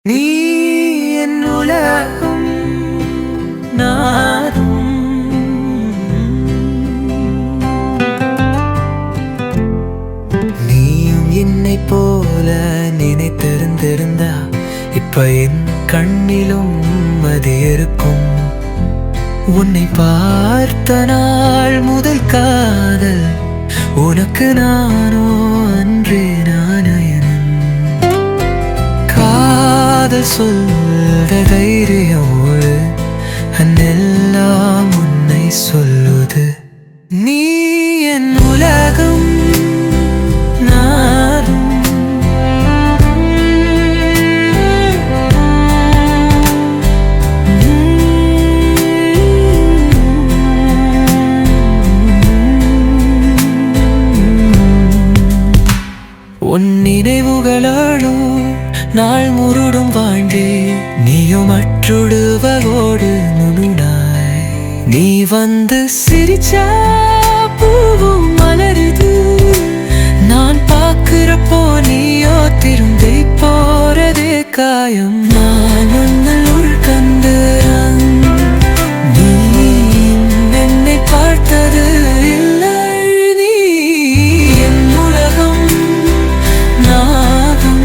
நீ என் உலகம் நானும் நீயும் என்னை போல நினைத்திருந்திருந்தா இப்ப என் கண்ணிலும் அது இருக்கும். உன்னை பார்த்த நாள் முதல் காதல் உனக்கு நானோ அன்றே நானயனன். காதல் சொல்ற தைரியமோடு அன்னெல்லாம் உன்னை சொல்லுது. நீ என் உலகம் நானும் உன் நினைவுகளோ நாள் முழுடும் வாழ்ந்தே நீயும் மற்றொடுவகோடு முழுனாய். நீ வந்து சிரிச்சா பூவும் மலருது. நான் பார்க்கிறப்போ நீயோ திரும்பி போறதே காயம். நான் உன்னல் உள்கண்டு நீ என்னை பார்த்தது இல்லை. நீ என் உலகம் நானும்.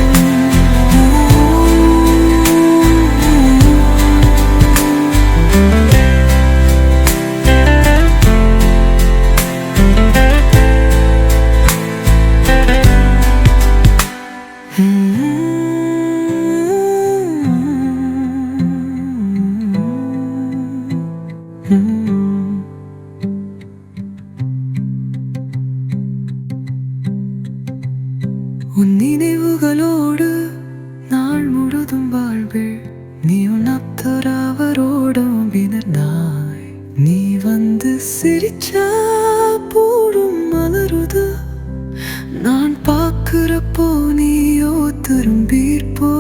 உன் நினைவுகளோடு நாள் முழுதும் வாழ்வேள். நீ உன் அப்தராவரோடும் வினர்னாய். நீ வந்து சிரிச்சா போடும் மலருது. நான் பார்க்கிறப்போ நீயோ திரும்பி போ